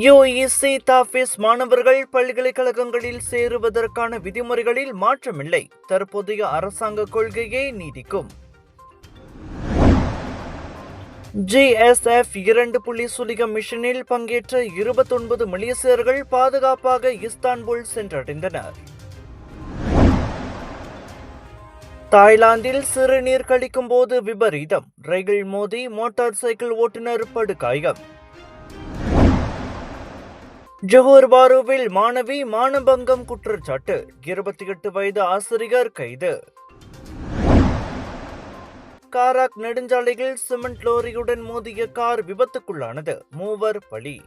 UEC தாஃபிஸ் மாணவர்கள் பல்கலைக்கழகங்களில் சேருவதற்கான விதிமுறைகளில் மாற்றமில்லை. தற்போதைய அரசாங்க கொள்கையை நீடிக்கும். GSF 2.0 மிஷனில் பங்கேற்ற 29 மலேசியர்கள் பாதுகாப்பாக இஸ்தான்புல் சென்றடைந்தனர். தாய்லாந்தில் சிறுநீர் கழிக்கும் போது விபரீதம், ரயில் மோதி மோட்டார் சைக்கிள் ஓட்டுநர் படுகாயம். ஜோஹர் பாருவில் மாணவி மானபங்கம் குற்றச்சாட்டு, 28 வயது ஆசிரியர் கைது. காராக் நெடுஞ்சாலையில் சிமெண்ட் லோரியுடன் மோதிய கார் விபத்துக்குள்ளானது, 3 பலி.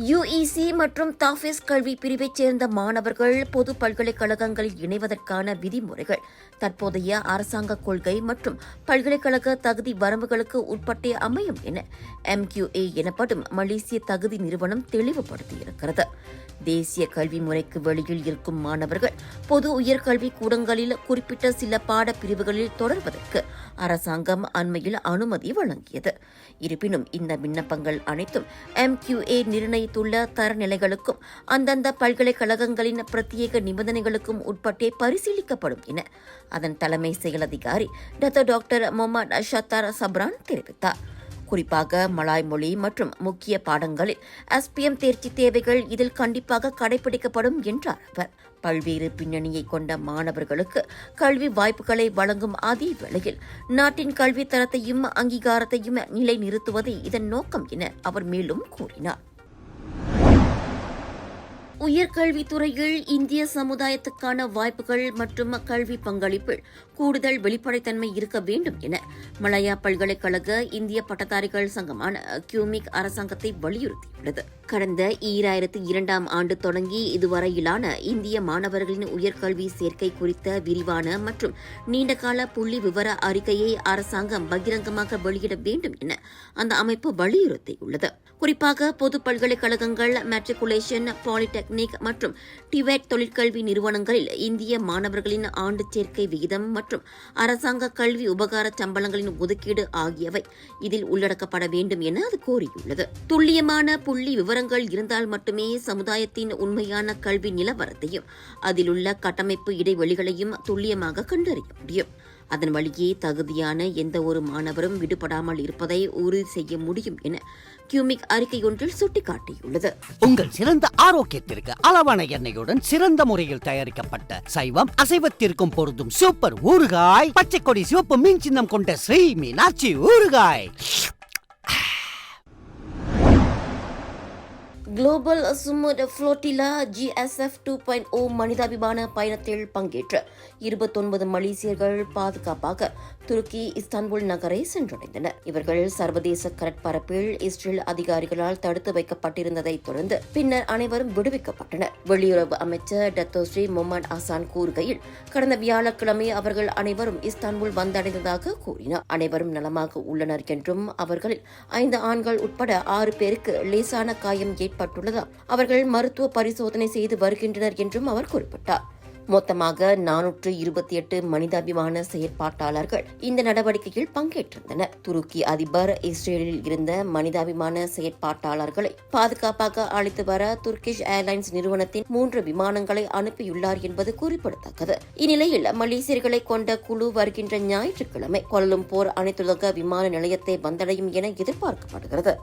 யுஇசி மற்றும் தாஃபிஸ் கல்வி பிரிவைச் சேர்ந்த மாணவர்கள் பொது பல்கலைக்கழகங்களில் இணைவதற்கான விதிமுறைகள் தற்போதைய அரசாங்க கொள்கை மற்றும் பல்கலைக்கழக தகுதி வரம்புகளுக்கு உட்பட்டே அமையும் என MQA எனப்படும் மலேசிய தகுதி நிறுவனம் தெளிவுபடுத்தியிருக்கிறது. தேசிய கல்வி முறைக்கு வெளியில் இருக்கும் மாணவர்கள் பொது உயர்கல்வி கூடங்களில் குறிப்பிட்ட சில பாடப்பிரிவுகளில் தொடர்வதற்கு அரசாங்கம் அண்மையில் அனுமதி வழங்கியது. இருப்பினும் இந்த விண்ணப்பங்கள் அனைத்தும் MQA நிர்ணயித்துள்ள தரநிலைகளுக்கும் அந்தந்த பல்கலைக்கழகங்களின் பிரத்யேக நிபந்தனைகளுக்கும் உட்பட்டே பரிசீலிக்கப்படும் என அதன் தலைமை செயல் அதிகாரி டாக்டர் முகமது ஷத்தார் சப்ரான் தெரிவித்தார். குறிப்பாக மலாய் மொழி மற்றும் முக்கிய பாடங்களில் SPM தேர்ச்சி தேவைகள் இதில் கண்டிப்பாக கடைபிடிக்கப்படும் என்றார் அவர். பல்வேறு பின்னணியை கொண்ட மாணவர்களுக்கு கல்வி வாய்ப்புகளை வழங்கும் அதே வேளையில் நாட்டின் கல்வி தரத்தையும் அங்கீகாரத்தையும் நிலைநிறுத்துவதே இதன் நோக்கம் என அவர் மேலும் கூறினார். உயர்கல்வித்துறையில் இந்திய சமுதாயத்துக்கான வாய்ப்புகள் மற்றும் கல்வி பங்களிப்பில் கூடுதல் வெளிப்படைத்தன்மை இருக்க வேண்டும் என மலாயா பல்கலைக்கழக இந்திய பட்டதாரிகள் சங்கமான கியூமிக் அரசாங்கத்தை வலியுறுத்தியுள்ளது. கடந்த 2002 ஆண்டு தொடங்கி இதுவரையிலான இந்திய மாணவர்களின் உயர்கல்வி சேர்க்கை குறித்த விரிவான மற்றும் நீண்டகால புள்ளி விவர அறிக்கையை அரசாங்கம் பகிரங்கமாக வெளியிட வேண்டும் என அந்த அமைப்பு வலியுறுத்தியுள்ளது. குறிப்பாக பொது பல்கலைக்கழகங்கள், மெட்ரிகுலேஷன், பாலிடெக்னிக் மற்றும் டிவேட் தொழிற்கல்வி நிறுவனங்களில் இந்திய மாணவர்களின் ஆண்டு சேர்க்கை விகிதம் மற்றும் அரசாங்க கல்வி உபகார சம்பளங்களின் ஒதுக்கீடு ஆகியவை இதில் உள்ளடக்கப்பட வேண்டும் என அது கோரியுள்ளது. துல்லியமான புள்ளி விவரங்கள் இருந்தால் மட்டுமே சமுதாயத்தின் உண்மையான கல்வி நிலவரத்தையும் அதிலுள்ள கட்டமைப்பு இடைவெளிகளையும் துல்லியமாக கண்டறிய முடியும். அதன் வழியே தகுதியான எந்த ஒரு மாணவரும் விடுபடாமல் இருப்பதை உறுதி செய்ய முடியும் என கியூமிக் அறிக்கை ஒன்றில் சுட்டிக்காட்டியுள்ளது. உங்கள் சிறந்த ஆரோக்கியத்திற்கு அளவான எண்ணெயுடன் சிறந்த முறையில் தயாரிக்கப்பட்ட சைவம் அசைவத்திற்கும் பொருந்தும் சூப்பர் ஊறுகாய், பச்சை கொடி சிவப்பு மீன் சின்னம் கொண்ட ஸ்ரீ மீனாட்சி ஊறுகாய். குளோபல் சுமுட் புளோட்டிலா GSF 2.0 மனிதாபிமான பயணத்தில் பங்கேற்ற 29 மலேசியர்கள் பாதுகாப்பாக துருக்கி இஸ்தான்புல் நகரை சென்றடைந்தனர். இவர்கள் சர்வதேச கடற்பரப்பில் இஸ்ரேல் அதிகாரிகளால் தடுத்து வைக்கப்பட்டிருந்ததைத் தொடர்ந்து பின்னர் அனைவரும் விடுவிக்கப்பட்டனர். வெளியுறவு அமைச்சர் டத்தோஸ்ரீ முகமது ஹசான் கூறுகையில், கடந்த வியாழக்கிழமை அவர்கள் அனைவரும் இஸ்தான்புல் வந்தடைந்ததாக கூறினார். அனைவரும் நலமாக உள்ளனர் என்றும் அவர்களில் 5 ஆண்கள் உட்பட 6 பேருக்கு லேசான காயம் ஏற்பட்டுள்ளதால் அவர்கள் மருத்துவ பரிசோதனை செய்து வருகின்றனர் என்றும் அவர் குறிப்பிட்டார். மொத்தமாக 428 மனிதாபிமான செயற்பாட்டாளர்கள் இந்த நடவடிக்கையில் பங்கேற்றிருந்தனர். துருக்கி அதிபர் இஸ்ரேலில் இருந்த மனிதாபிமான செயற்பாட்டாளர்களை பாதுகாப்பாக அழைத்து வர துர்கிஷ் ஏர்லைன்ஸ் நிறுவனத்தின் 3 விமானங்களை அனுப்பியுள்ளார் என்பது குறிப்பிடத்தக்கது. இந்நிலையில் மலேசியர்களை கொண்ட குழு வருகின்ற ஞாயிற்றுக்கிழமை கோலாலம்பூர் அனைத்துலக விமான நிலையத்தை வந்தடையும் என எதிர்பார்க்கப்படுகிறது.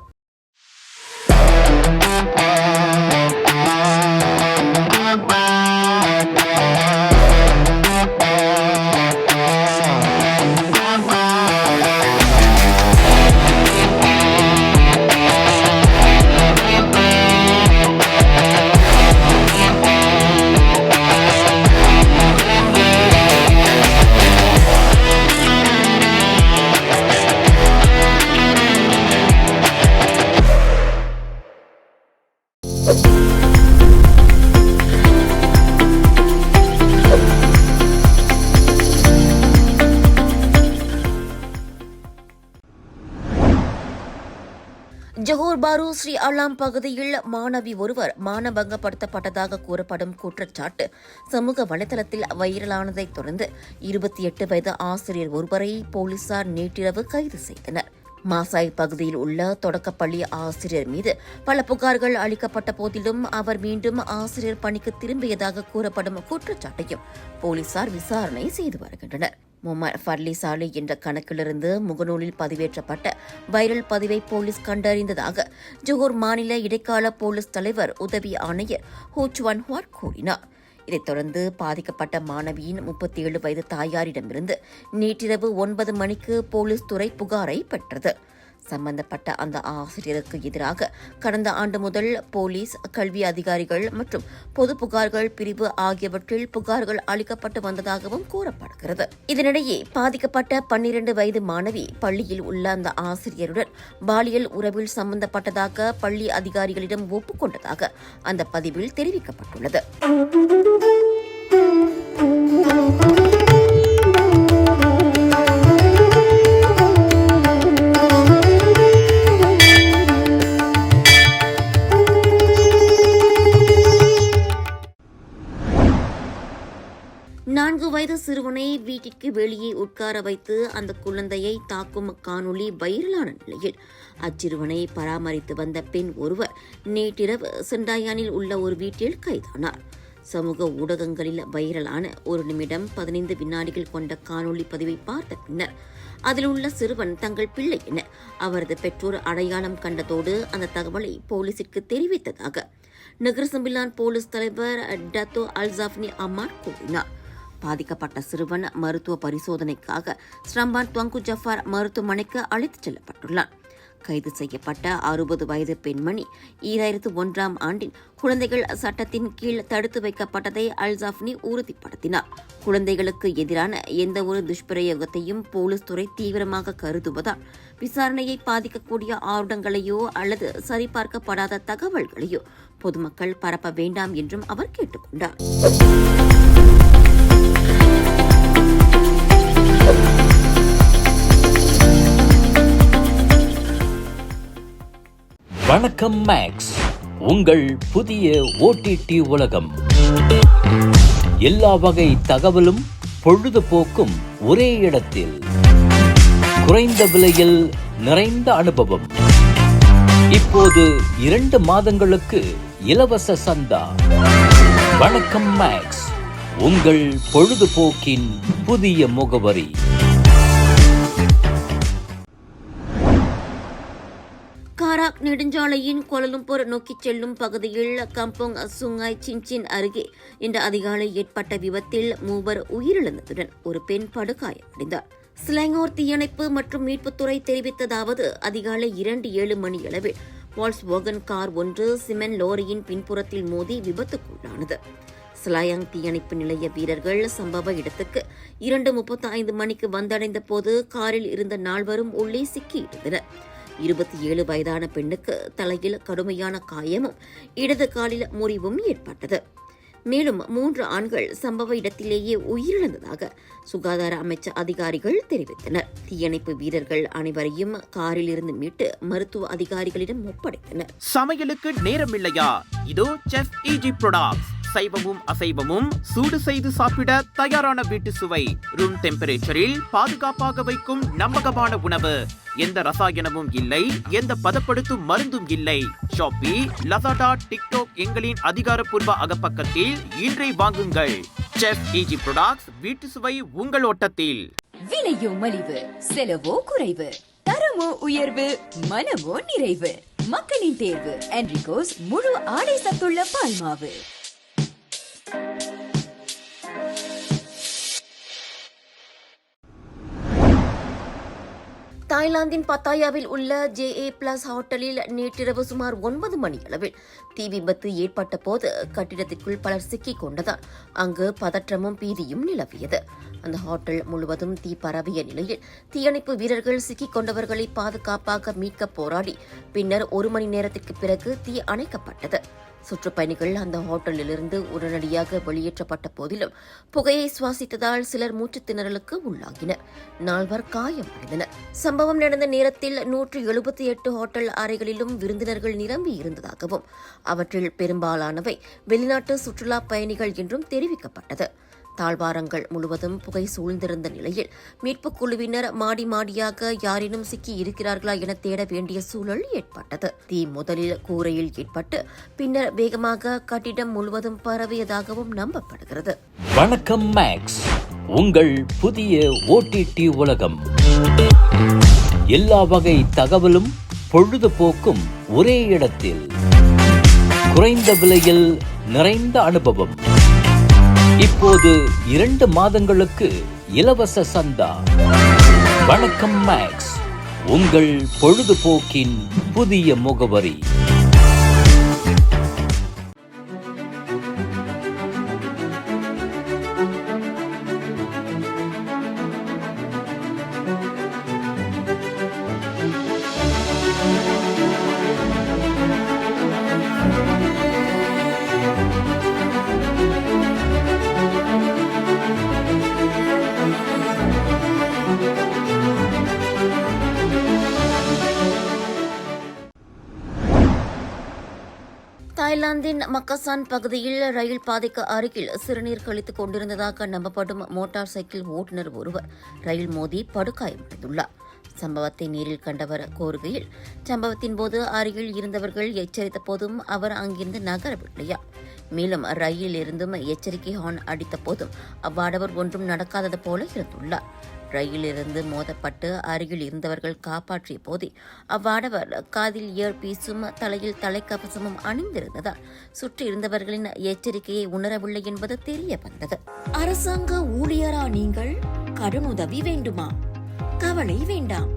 ஜொஹோர் பாரு ஸ்ரீ அலாம் பகுதியில் மாணவி ஒருவர் மானபங்கப்படுத்தப்பட்டதாக கூறப்படும் குற்றச்சாட்டு சமூக வலைதளத்தில் வைரலானதைத் தொடர்ந்து 28 வயது ஆசிரியர் ஒருவரை போலீசார் நேற்றிரவு கைது செய்தனர். மாசாய் பகுதியில் உள்ள தொடக்கப்பள்ளி ஆசிரியர் மீது பல புகார்கள் அளிக்கப்பட்ட போதிலும் அவர் மீண்டும் ஆசிரியர் பணிக்கு திரும்பியதாக கூறப்படும் குற்றச்சாட்டையும் போலீசார் விசாரணை செய்து வருகின்றனர். முகமது ஃபர்லி சாலி என்ற கணக்கிலிருந்து முகநூலில் பதிவேற்றப்பட்ட வைரல் பதிவை போலீஸ் கண்டறிந்ததாக ஜொஹோர் மாநில இடைக்கால போலீஸ் தலைவர் உதவி ஆணையர் ஹூச்வான் ஹுவாட் கூறினார். இதைத் தொடர்ந்து பாதிக்கப்பட்ட மாணவியின் 37 வயது தாயாரிடமிருந்து நேற்றிரவு 9 மணிக்கு போலீஸ் துறை புகாரை பெற்றது. சம்பந்தப்பட்ட அந்த ஆசிரியருக்கு எதிராக கடந்த ஆண்டு முதல் போலீஸ், கல்வி அதிகாரிகள் மற்றும் பொது புகார்கள் பிரிவு ஆகியவற்றில் புகார்கள் அளிக்கப்பட்டு வந்ததாகவும் கூறப்படுகிறது. இதனிடையே பாதிக்கப்பட்ட 12 வயது மாணவி பள்ளியில் உள்ள அந்த ஆசிரியருடன் பாலியல் உறவில் சம்பந்தப்பட்டதாக பள்ளி அதிகாரிகளிடம் ஒப்புக்கொண்டதாக அந்த பதிவில் தெரிவிக்கப்பட்டுள்ளது. நான்கு வயது சிறுவனை வீட்டிற்கு வெளியே உட்கார வைத்து அந்த குழந்தையை தாக்கும் காணொளி வைரலான நிலையில் அச்சிறுவனை பராமரித்து வந்த பெண் ஒருவர் நேற்றிரவு செண்டாயானில் உள்ள ஒரு வீட்டில் கைதானார். சமூக ஊடகங்களில் வைரலான 1 நிமிடம் 15 வினாடிகள் கொண்ட காணொளி பதிவை பார்த்த பின்னர் அதில் உள்ள சிறுவன் தங்கள் பிள்ளை என அவரது பெற்றோர் அடையாளம் கண்டதோடு அந்த தகவலை போலீசிற்கு தெரிவித்ததாக நகரசம்பிலான் போலீஸ் தலைவர் டத்தோ அல்சாஃப்னி அமார் கூறினார். பாதிக்கப்பட்ட சிறுவன் மருத்துவ பரிசோதனைக்காக ஸ்ரம்பான் துவங்கு ஜஃபார் மருத்துவமனைக்கு அழைத்துச் செல்லப்பட்டுள்ளார். கைது செய்யப்பட்ட 60 வயது பெண்மணி 2001ஆம் ஆண்டின் குழந்தைகள் சட்டத்தின் கீழ் தடுத்து வைக்கப்பட்டதை அல்சாஃப்னி உறுதிப்படுத்தினார். குழந்தைகளுக்கு எதிரான எந்தவொரு துஷ்பிரயோகத்தையும் போலீஸ் துறை தீவிரமாக கருதுவதால் விசாரணையை பாதிக்கக்கூடிய ஆவணங்களையோ அல்லது சரிபார்க்கப்படாத தகவல்களையோ பொதுமக்கள் பரப்ப வேண்டாம் என்றும் அவர் கேட்டுக் கொண்டார். வணக்கம் மேக்ஸ், உங்கள் புதிய OTT உலகம். எல்லா வகை தகவலும் பொழுதுபோக்கும் ஒரே இடத்தில். குறைந்த விலையில் நிறைந்த அனுபவம். இப்போது 2 மாதங்களுக்கு இலவச சந்தா. வணக்கம் மேக்ஸ், உங்கள் பொழுதுபோக்கின் புதிய முகவரி. காராக் நெடுஞ்சாலையின் கோலலம்பூர் நோக்கிச் செல்லும் பகுதியில் கம்போங் சுங்காய் சின்சின் அருகே இன்று அதிகாலை ஏற்பட்ட விபத்தில் 3 உயிரிழந்ததுடன் ஒரு பெண் படுகாயமடைந்தார். ஸ்லாங்கோர் தீயணைப்பு மற்றும் மீட்புத்துறை தெரிவித்ததாவது அதிகாலை 2:07 மணியளவில் வால்ஸ்வாகன் கார் ஒன்று சிமெண்ட் லோரியின் பின்புறத்தில் மோதி விபத்துக்குள்ளானது. ஸ்லாயாங் தீயணைப்பு நிலைய வீரர்கள் சம்பவ இடத்துக்கு 2:35 மணிக்கு வந்தடைந்த போது காரில் இருந்த 4 உள்ளே சிக்கியிருந்தனர். 27 வயதான பெண்ணுக்கு தலையில் கடுமையான காயமும் இடது காலில் முறிவும் ஏற்பட்டது. மேலும் 3 ஆண்கள் சம்பவ இடத்திலேயே உயிரிழந்ததாக சுகாதார அமைச்சர் அதிகாரிகள் தெரிவித்தனர். தீயணைப்பு வீரர்கள் அனைவரையும் காரில் இருந்து மீட்டு மருத்துவ அதிகாரிகளிடம் ஒப்படைத்தனர். சமையலுக்கு நேரமில்லையா? இதோ செஃப் EG ப்ராடக்ட்ஸ். சைவமும் அசைவமும் சூடு செய்து சாப்பிட தயாரான வீட்டு சுவை. ரூம் டெம்பரேச்சரில் பாதுகாப்பாக வைக்கும் நம்பகமான உணவு. எந்த ரசாயனமும் இல்லை, எந்த பதப்படுத்தும் மருந்தும் இல்லை. ஷாப்பி, லசாடா, டிக்டாக் எங்களின் அதிகாரப்பூர்வ அகப்பக்கத்தில் இன்றை வாங்குங்கள். செஃப் EG ப்ராடக்ட்ஸ், வீட்டு சுவை உங்கள் ஓட்டத்தில். விலையோ மலிவு, செலவோ குறைவு, தரமோ உயர்வு, மனமோ நிறைவு. மக்களின் தேர்வு என்ரிகோஸ் முழு ஆடை சத்துள்ள பால்மாவு. தாய்லாந்தின் பத்தாயாவில் உள்ள JA+ ஹோட்டலில் நேற்றிரவு சுமார் 9 மணி அளவில் தீ விபத்து ஏற்பட்ட போது கட்டிடத்திற்குள் பலர் சிக்கிக் கொண்டதால் அங்கு பதற்றமும் பீதியும் நிலவியது. அந்த ஹோட்டல் முழுவதும் தீ பரவிய நிலையில் தீயணைப்பு வீரர்கள் சிக்கிக் கொண்டவர்களை பாதுகாப்பாக மீட்க போராடி பின்னர் 1 மணி நேரத்திற்கு பிறகு தீ அணைக்கப்பட்டது. சுற்றுப்பயணிகள் அந்த ஹோட்டலிலிருந்து உடனடியாக வெளியேற்றப்பட்ட போதிலும் புகையை சுவாசித்ததால் சிலர் மூச்சுத் திணறலுக்கு உள்ளாகினர். 4 காயமடைந்தனர். சம்பவம் நடந்த நேரத்தில் 178 ஹோட்டல் அறைகளிலும் விருந்தினர்கள் நிரம்பி இருந்ததாகவும் அவற்றில் பெரும்பாலானவை வெளிநாட்டு சுற்றுலா பயணிகள் என்றும் தெரிவிக்கப்பட்டது. தாழ்வாரங்கள் முழுவதும் புகை சூழ்ந்திருந்த நிலையில் மீட்புக் குழுவினர் மாடி மாடியாக யாரேனும் சிக்கி இருக்கிறார்களா என தேட வேண்டிய சூழல் ஏற்பட்டது. தீ முதலில் கூரையில் ஏற்பட்டு பின்னர் வேகமாக கட்டிடம் முழுவதும் பரவியதாகவும் நம்பப்படுகிறது. வணக்கம் மேக்ஸ், உங்கள் புதிய ஓடிடி உலகம். எல்லா வகை தகவலும் பொழுதுபோக்கும் ஒரே இடத்தில். குறைந்த விலையில் நிறைந்த அனுபவம். இப்போது 2 மாதங்களுக்கு இலவச சந்தா. வணக்கம் மேக்ஸ், உங்கள் பொழுதுபோக்கின் புதிய முகவரி. தாய்லாந்தின் மக்காசான் பகுதியில் ரயில் பாதைக்கு அருகில் சிறுநீர் கழித்துக் கொண்டிருந்ததாக நம்பப்படும் மோட்டார் சைக்கிள் ஓட்டுநர் ஒருவர் ரயில் மோதி படுகாயமடைந்துள்ளார். சம்பவத்தை நேரில் கண்டவர் கூறுகையில், சம்பவத்தின் போது அருகில் இருந்தவர்கள் எச்சரித்த போதும் அவர் அங்கிருந்து நகரவில்லையா. மேலும் ரயிலில் இருந்தும் எச்சரிக்கை ஹார்ன் அடித்த போதும் அவ்வாடவர் ஒன்றும் நடக்காதது போல இருந்துள்ளார். ரயிலிருந்து மோதப்பட்டு அருகில் இருந்தவர்கள் காப்பாற்றிய போதே அவ்வாடவர் காதில் இயர்பீஸும் தலையில் தலைக்கவசமும் அணிந்திருந்ததால் சுற்றி இருந்தவர்களின் எச்சரிக்கையை உணரவில்லை என்பது தெரிய வந்தது. அரசாங்க ஊழியரா நீங்கள்? கடனுதவி வேண்டுமா? கவலை வேண்டாம்,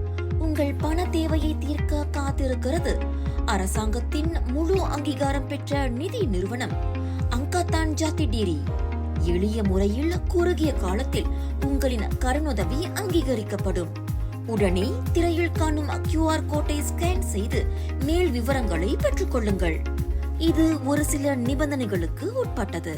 உங்கள் பண தேவையை தீர்க்க காத்திருக்கிறது அரசாங்கத்தின் முழு அங்கீகாரம் பெற்ற நிதி நிறுவனம் அங்காதான் ஜாதி டீரி. எளிய முறையில் குறுகிய காலத்தில் உங்களின் கடனுதவி அங்கீகரிக்கப்படும். உடனே திரையில் காணும் QR கோட்டை ஸ்கேன் செய்து மேல் விவரங்களை பெற்றுக் கொள்ளுங்கள். இது ஒரு சில நிபந்தனைகளுக்கு உட்பட்டது.